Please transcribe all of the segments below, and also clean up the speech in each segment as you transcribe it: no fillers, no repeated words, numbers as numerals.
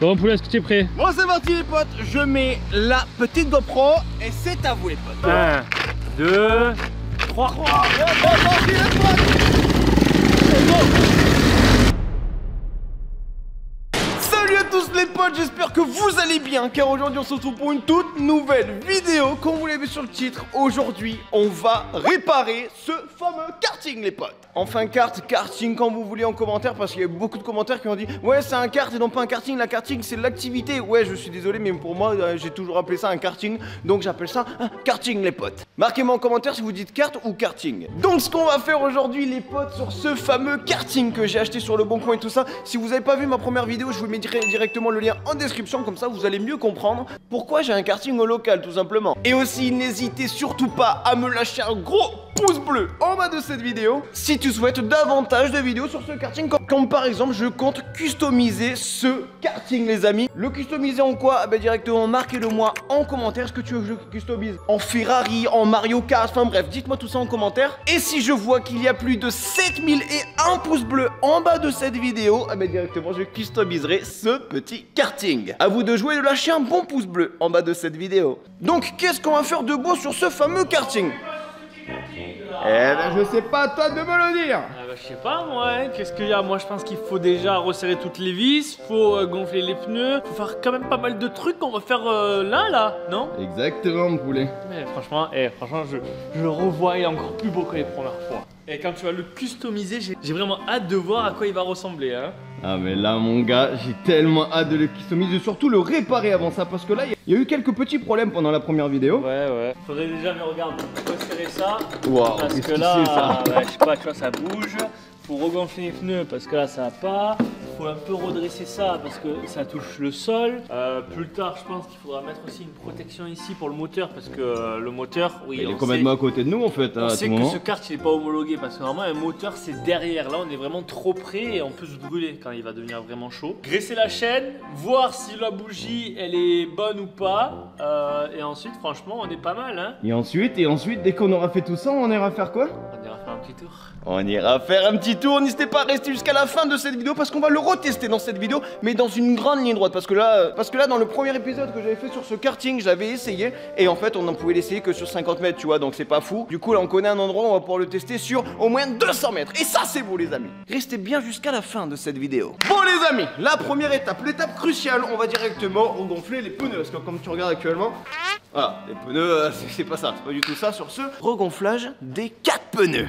Bon poulet, est-ce que tu es prêt? Bon c'est parti les potes, je mets la petite GoPro et c'est à vous les potes. 1, 2, 3. Salut à tous les potes, j'espère que vous allez bien car aujourd'hui on se retrouve pour une toute nouvelle vidéo. Comme vous l'avez vu sur le titre, aujourd'hui on va réparer ce fameux karting les potes. Enfin karting quand vous voulez en commentaire, parce qu'il y a beaucoup de commentaires qui ont dit ouais c'est un kart et non pas un karting, la karting c'est l'activité. Ouais je suis désolé mais pour moi j'ai toujours appelé ça un karting, donc j'appelle ça un karting les potes. Marquez-moi en commentaire si vous dites kart ou karting. Donc ce qu'on va faire aujourd'hui les potes sur ce fameux karting que j'ai acheté sur le bon coin et tout ça. Si vous n'avez pas vu ma première vidéo, je vous mets directement le lien en description, comme ça vous allez mieux comprendre pourquoi j'ai un karting au local tout simplement. Et aussi n'hésitez surtout pas à me lâcher un gros pouce bleu en bas de cette vidéo si tu souhaites davantage de vidéos sur ce karting, comme par exemple je compte customiser ce karting les amis. Le customiser en quoi? Bah directement marquez-le moi en commentaire ce que tu veux que je customise. En Ferrari, en Mario Kart, enfin bref, dites-moi tout ça en commentaire. Et si je vois qu'il y a plus de 7001 pouces bleus en bas de cette vidéo, bah directement je customiserai ce petit karting. À vous de jouer et de lâcher un bon pouce bleu en bas de cette vidéo. Donc qu'est-ce qu'on va faire de beau sur ce fameux karting? Eh ben je sais pas, à toi de me le dire. Ah bah, je sais pas moi, hein. Qu'est-ce qu'il y a? Moi je pense qu'il faut déjà resserrer toutes les vis, faut gonfler les pneus, faut faire quand même pas mal de trucs qu'on va faire là, non? Exactement mon poulet. Mais franchement, je le revois, il est encore plus beau que les premières fois. Et quand tu vas le customiser, j'ai vraiment hâte de voir à quoi il va ressembler hein. Ah mais là mon gars, j'ai tellement hâte de le customiser, surtout le réparer avant ça, parce que là il y a eu quelques petits problèmes pendant la première vidéo. Ouais. Faudrait déjà, mais regarde, resserrer ça. Waouh, parce que là, ouais, je sais pas, tu vois, ça bouge. Faut regonfler les pneus parce que là ça va pas. Faut un peu redresser ça parce que ça touche le sol. Plus tard, je pense qu'il faudra mettre aussi une protection ici pour le moteur parce que le moteur, oui, il est complètement à côté de nous en fait. On sait que ce kart il est pas homologué parce que normalement un moteur c'est derrière. Là on est vraiment trop près et on peut se brûler quand il va devenir vraiment chaud. Graisser la chaîne, voir si la bougie elle est bonne ou pas. Et ensuite franchement on est pas mal hein. Et ensuite dès qu'on aura fait tout ça, on ira faire quoi? On ira faire un petit tour. On ira faire un petit tour, n'hésitez pas à rester jusqu'à la fin de cette vidéo parce qu'on va le retester dans cette vidéo, mais dans une grande ligne droite parce que là dans le premier épisode que j'avais fait sur ce karting, j'avais essayé et en fait on n'en pouvait l'essayer que sur 50 mètres tu vois, donc c'est pas fou. Du coup là on connaît un endroit où on va pouvoir le tester sur au moins 200 mètres et ça c'est beau les amis. Restez bien jusqu'à la fin de cette vidéo. Bon les amis, la première étape, l'étape cruciale, on va directement regonfler les pneus parce que comme tu regardes actuellement, voilà, les pneus c'est pas ça, c'est pas du tout ça sur ce regonflage des 4 pneus.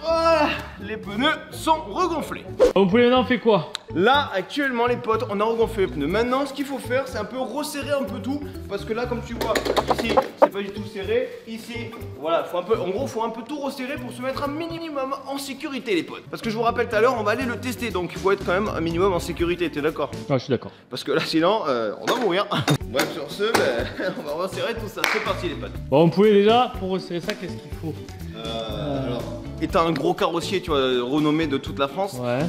Voilà, les pneus sont regonflés. Vous pouvez maintenant on fait quoi? Là actuellement les potes on a regonflé les pneus. Maintenant ce qu'il faut faire c'est un peu resserrer un peu tout. Parce que là comme tu vois ici c'est pas du tout serré. Ici voilà faut un peu, en gros faut un peu tout resserrer pour se mettre un minimum en sécurité les potes. Parce que je vous rappelle tout à l'heure on va aller le tester. Donc il faut être quand même un minimum en sécurité. T'es d'accord? Ah je suis d'accord. Parce que là sinon on va mourir. Bref sur ce on va resserrer tout ça. C'est parti les potes. Bon vous pouvez déjà pour resserrer ça qu'est-ce qu'il faut? Alors étant un gros carrossier tu vois renommé de toute la France. Ouais.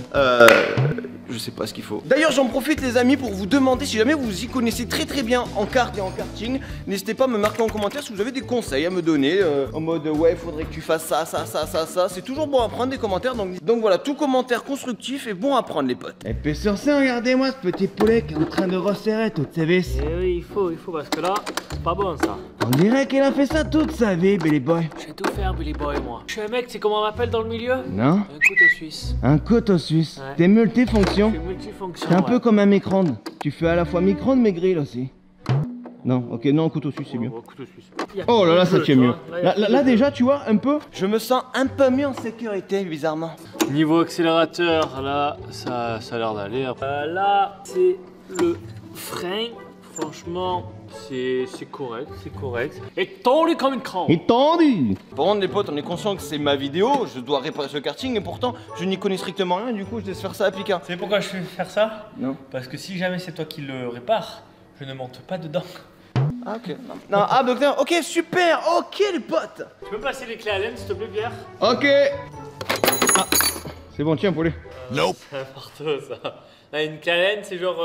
Je sais pas ce qu'il faut. D'ailleurs j'en profite les amis pour vous demander si jamais vous y connaissez très bien en kart et en karting. N'hésitez pas à me marquer en commentaire si vous avez des conseils à me donner en mode ouais faudrait que tu fasses ça. C'est toujours bon à prendre des commentaires donc voilà, tout commentaire constructif est bon à prendre les potes. Et puis sur ça regardez-moi ce petit poulet qui est en train de resserrer toutes ses vis. Eh oui il faut parce que là c'est pas bon ça. On dirait qu'il a fait ça toute sa vie Billy Boy. Je vais tout faire Billy Boy moi. Je suis un mec, c'est comment on m'appelle dans le milieu? Non. Un couteau suisse. Un couteau suisse. Ouais. T'es multifonction. Je suis multifonction. C'est un peu comme un micro-ondes. Tu fais à la fois micro-ondes mais grill aussi. Non, ok, non, couteau suisse c'est mieux. Couteau suisse. Oh là là, ça tient mieux. Là déjà. déjà, tu vois, un peu. Je me sens un peu mieux en sécurité, bizarrement. Niveau accélérateur, là, ça a l'air d'aller. Là, c'est le frein. Franchement, c'est correct, Et tendu comme une crampe. Et tendu. Par contre, les potes, on est conscient que c'est ma vidéo. Je dois réparer ce karting et pourtant, je n'y connais strictement rien. Du coup, je laisse faire ça à Pika. Vous savez pourquoi je fais faire ça? Non. Parce que si jamais c'est toi qui le répare, je ne monte pas dedans. Ah, ok. Non, ah, docteur, ok, super. Ok, les potes. Tu peux me passer les clés à laine, s'il te plaît, Pierre? Ok. Ah, c'est bon, tiens, poulet. Nope. C'est n'importe ça. Ah, une calène, c'est genre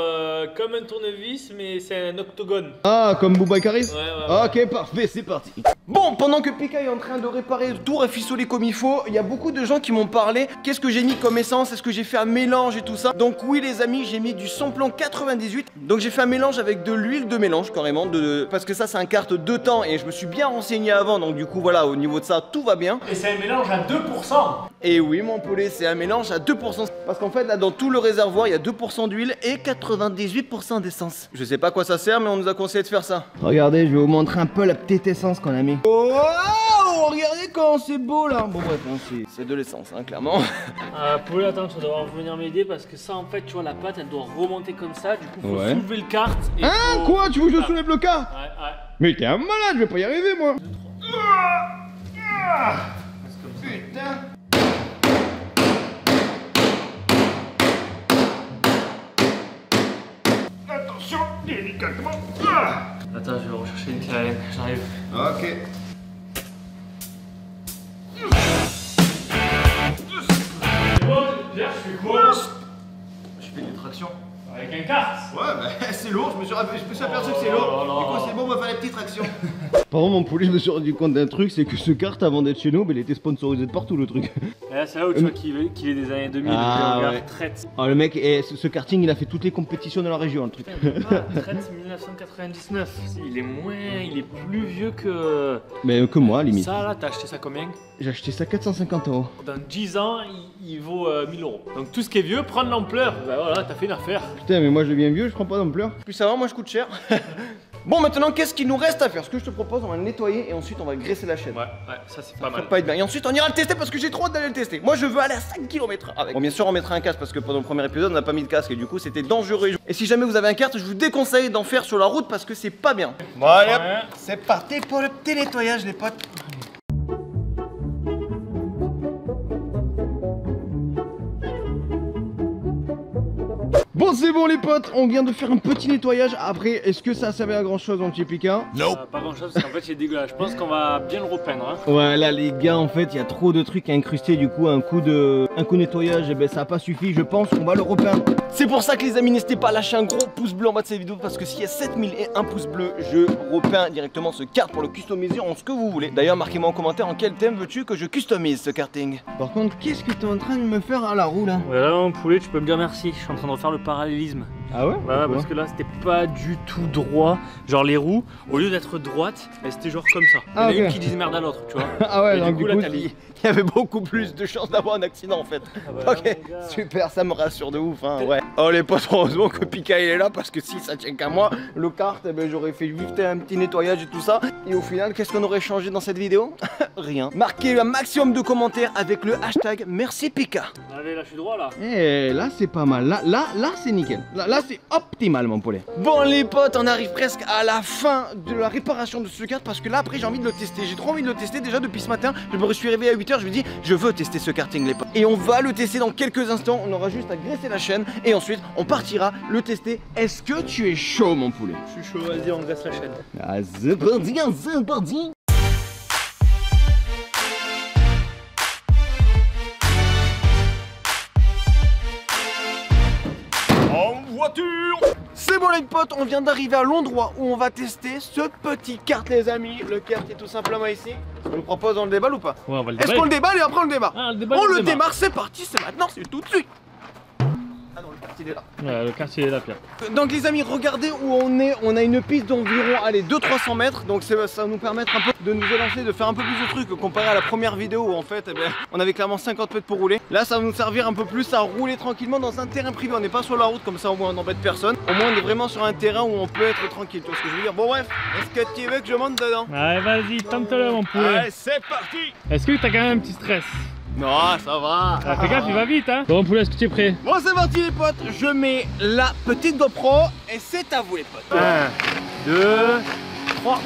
comme un tournevis, mais c'est un octogone. Ah, comme Bouba Caris. Ouais. Ok, parfait, c'est parti. Bon, pendant que Pika est en train de réparer tout, rafistoler comme il faut, il y a beaucoup de gens qui m'ont parlé. Qu'est-ce que j'ai mis comme essence? Est-ce que j'ai fait un mélange et tout ça? Donc oui les amis, j'ai mis du samplon 98. Donc j'ai fait un mélange avec de l'huile de mélange carrément, parce que ça c'est un carte 2 temps et je me suis bien renseigné avant. Donc du coup voilà, au niveau de ça, tout va bien. Et c'est un mélange à 2%. Et oui mon poulet, c'est un mélange à 2%. Parce qu'en fait là dans tout le réservoir, il y a 2% d'huile et 98% d'essence. Je sais pas à quoi ça sert mais on nous a conseillé de faire ça. Regardez, je vais vous montrer un peu la petite essence qu'on a mis. Oh, regardez comment c'est beau là. Bon bref, c'est de l'essence hein, clairement. Poulet, attends, tu vas devoir venir m'aider parce que ça en fait, tu vois, la pâte elle doit remonter comme ça. Du coup, faut soulever le kart. Et Hein, quoi? Tu veux que je soulève le cas? Ouais. Mais t'es un malade, je vais pas y arriver moi. Putain. Attention, délicatement. Attends, je vais rechercher une calène, j'arrive. Ok. Pierre, je fais quoi? Je fais des tractions. Avec un kart. Ouais, bah c'est lourd, je me suis aperçu que c'est lourd. Du coup, c'est bon, on va faire les petites tractions. Par contre, mon poulet, je me suis rendu compte d'un truc, c'est que ce kart, avant d'être chez nous, il était sponsorisé de partout le truc. Et là, c'est là où tu vois qu'il est des années 2000. Ah, et puis, ouais. regarde, traite. Ah, le mec, ce karting, il a fait toutes les compétitions de la région, le truc. Traite 1999. Il est plus vieux que. Mais que moi, limite. Ça là, t'as acheté ça combien? J'ai acheté ça 450 €. Dans 10 ans, il vaut 1000 €. Donc tout ce qui est vieux, prends de l'ampleur. Bah voilà, t'as fait une affaire. Putain, mais moi, je deviens vieux, je prends pas d'ampleur. Puis ça va, moi je coûte cher. Bon, maintenant, qu'est-ce qu'il nous reste à faire? Ce que je te propose, on va le nettoyer et ensuite on va graisser la chaîne. Ouais, ça c'est pas Ça mal. va pas être bien. Et ensuite, on ira le tester parce que j'ai trop hâte d'aller le tester. Moi, je veux aller à 5 km avec. Bon, bien sûr, on mettra un casque parce que pendant le premier épisode, on n'a pas mis de casque et du coup, c'était dangereux. Et si jamais vous avez un kart, je vous déconseille d'en faire sur la route parce que c'est pas bien. Bon, allez, hop, c'est parti pour le petit nettoyage, les potes. Bon, c'est bon, les potes, on vient de faire un petit nettoyage. Après, est-ce que ça servait à grand chose, mon petit Pika? Pas grand chose parce qu'en fait, il est dégueulasse. Je pense qu'on va bien le repeindre. Hein. Ouais, là, les gars, en fait, il y a trop de trucs à incruster. Du coup, un coup nettoyage, eh ben, ça a pas suffi. Je pense qu'on va le repeindre. C'est pour ça que les amis, n'hésitez pas à lâcher un gros pouce bleu en bas de cette vidéo parce que s'il y a 7001 pouces bleus, je repeins directement ce kart pour le customiser en ce que vous voulez. D'ailleurs, marquez-moi en commentaire en quel thème veux-tu que je customise ce karting. Par contre, qu'est-ce que t'es en train de me faire à la roue, là? Ouais, là, mon poulet, tu peux me dire merci. Je suis en train de refaire le parallélisme. Ah ouais? Ouais, parce que là, c'était pas du tout droit. Genre, les roues, au lieu d'être droites, elles c'était genre comme ça. Il y en a Ah, une ok. qui disent merde à l'autre, tu vois. Ah ouais, Et donc du coup, là, t'as Il y avait beaucoup plus de chances d'avoir un accident en fait. Ah bah, Ok, là, mon gars. super, ça me rassure de ouf, hein, ouais. Oh les potes, heureusement que Pika il est là parce que si ça tient qu'à moi, le kart, eh ben, j'aurais fait juste un petit nettoyage et tout ça. Et au final, qu'est-ce qu'on aurait changé dans cette vidéo? Rien. Marquez un maximum de commentaires avec le hashtag merci Pika. Allez, là, je suis droit là. Eh, là, c'est pas mal. Là, c'est nickel. Là, c'est optimal, mon poulet. Bon les potes, on arrive presque à la fin de la réparation de ce kart parce que là après j'ai envie de le tester. J'ai trop envie de le tester déjà depuis ce matin. Je me suis réveillé à 8 h, je me dis je veux tester ce karting les potes. Et on va le tester dans quelques instants. On aura juste à graisser la chaîne et ensuite on partira le tester. Est-ce que tu es chaud mon poulet? Je suis chaud, vas-y, on graisse la chaîne. Ah, c'est parti, c'est parti. En voiture. C'est bon les potes, on vient d'arriver à l'endroit où on va tester ce petit kart les amis. Le kart est tout simplement ici. Est-ce qu'on le propose, on le déballe ou pas? Ouais, on va le Est-ce qu'on le déballe et après on le démarre? Ah, le déballe, On on le le démarre. démarre, c'est parti, c'est maintenant, c'est tout de suite. Ah non, le kart il est là. Ouais, le quartier est là, Pierre. Donc les amis, regardez où on est. On a une piste d'environ 200-300 mètres. Donc ça va nous permettre un peu de nous élancer, de faire un peu plus de trucs comparé à la première vidéo où en fait eh ben, on avait clairement 50 mètres pour rouler. Là ça va nous servir un peu plus à rouler tranquillement dans un terrain privé. On n'est pas sur la route comme ça, au moins on n'embête personne. Au moins on est vraiment sur un terrain où on peut être tranquille. Tu vois ce que je veux dire? Bon bref, est-ce que tu veux que je monte dedans? Allez, vas-y, tente-le, mon poulet. Allez, c'est parti. Est-ce que t'as quand même un petit stress? Non, ça va. Ah, fais gaffe, il va vite, hein. Bon, poulet, est-ce que tu es prêt? Bon c'est parti les potes, je mets la petite GoPro et c'est à vous les potes. 1, 2, 3.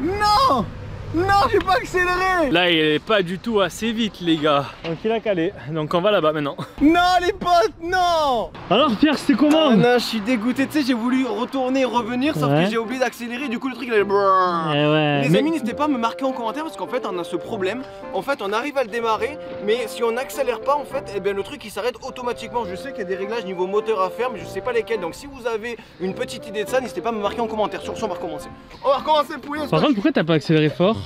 Non! Non! j'ai pas accéléré. Là, il est pas du tout assez vite, les gars. Donc il a calé. Donc on va là-bas maintenant. Non les potes, non. Alors Pierre, c'était comment? Ah non, je suis dégoûté, tu sais, j'ai voulu retourner et revenir, sauf que j'ai oublié d'accélérer, du coup le truc il allait... Les amis, n'hésitez pas à me marquer en commentaire parce qu'en fait on a ce problème. En fait on arrive à le démarrer, mais si on n'accélère pas en fait, eh bien le truc il s'arrête automatiquement. Je sais qu'il y a des réglages niveau moteur à faire, mais je sais pas lesquels. Donc si vous avez une petite idée de ça, n'hésitez pas à me marquer en commentaire. Sur ce, on va recommencer. On va recommencer poulet. Par contre, pourquoi t'as pas accéléré fort?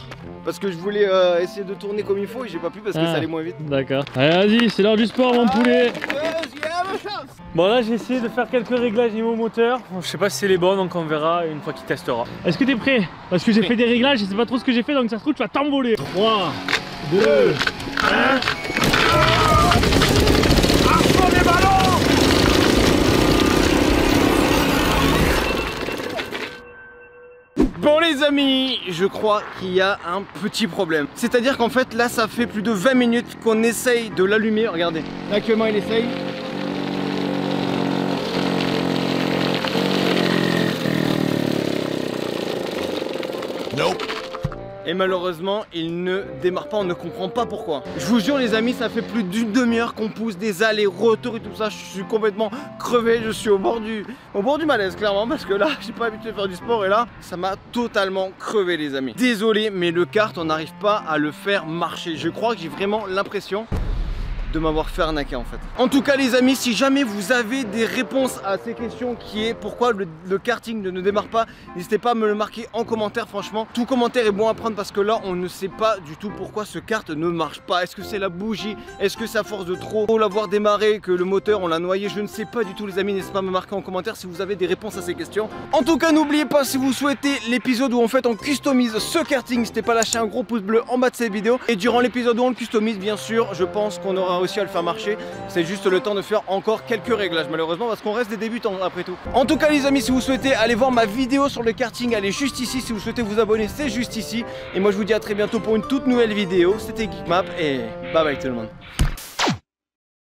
Parce que je voulais essayer de tourner comme il faut et j'ai pas pu parce que ça allait moins vite. D'accord. Allez, vas-y, c'est l'heure du sport, mon poulet. Deuxième chance. Bon, là, j'ai essayé de faire quelques réglages niveau moteur. Bon, je sais pas si c'est les bons, donc on verra une fois qu'il testera. Est-ce que t'es prêt? Parce que j'ai fait des réglages, je sais pas trop ce que j'ai fait, donc ça se trouve, tu vas t'envoler. 3, 2, 1. Bon les amis, je crois qu'il y a un petit problème. C'est-à-dire qu'en fait là ça fait plus de 20 minutes qu'on essaye de l'allumer. Regardez, là, actuellement il essaye. Nope. Et malheureusement il ne démarre pas, on ne comprend pas pourquoi. Je vous jure les amis, ça fait plus d'une demi-heure qu'on pousse des allers-retours et tout ça. Je suis complètement crevé, je suis au bord du malaise clairement. Parce que là j'ai pas l'habitude de faire du sport et là ça m'a totalement crevé les amis. Désolé mais le kart on n'arrive pas à le faire marcher. Je crois que j'ai vraiment l'impression de m'avoir fait arnaquer en fait. En tout cas les amis, si jamais vous avez des réponses à ces questions qui est pourquoi le karting ne démarre pas, n'hésitez pas à me le marquer en commentaire. Franchement, tout commentaire est bon à prendre parce que là on ne sait pas du tout pourquoi ce kart ne marche pas. Est-ce que c'est la bougie? Est-ce que c'est à force de trop l'avoir démarré que le moteur on l'a noyé? Je ne sais pas du tout les amis, n'hésitez pas à me marquer en commentaire si vous avez des réponses à ces questions. En tout cas n'oubliez pas, si vous souhaitez l'épisode où en fait on customise ce karting, n'hésitez pas à lâcher un gros pouce bleu en bas de cette vidéo. Et durant l'épisode où on le customise, bien sûr, je pense qu'on aura réussi à le faire marcher. C'est juste le temps de faire encore quelques réglages malheureusement parce qu'on reste des débutants après tout. En tout cas les amis, si vous souhaitez aller voir ma vidéo sur le karting, elle est juste ici. Si vous souhaitez vous abonner, c'est juste ici. Et moi je vous dis à très bientôt pour une toute nouvelle vidéo. C'était Geekmap et bye bye tout le monde.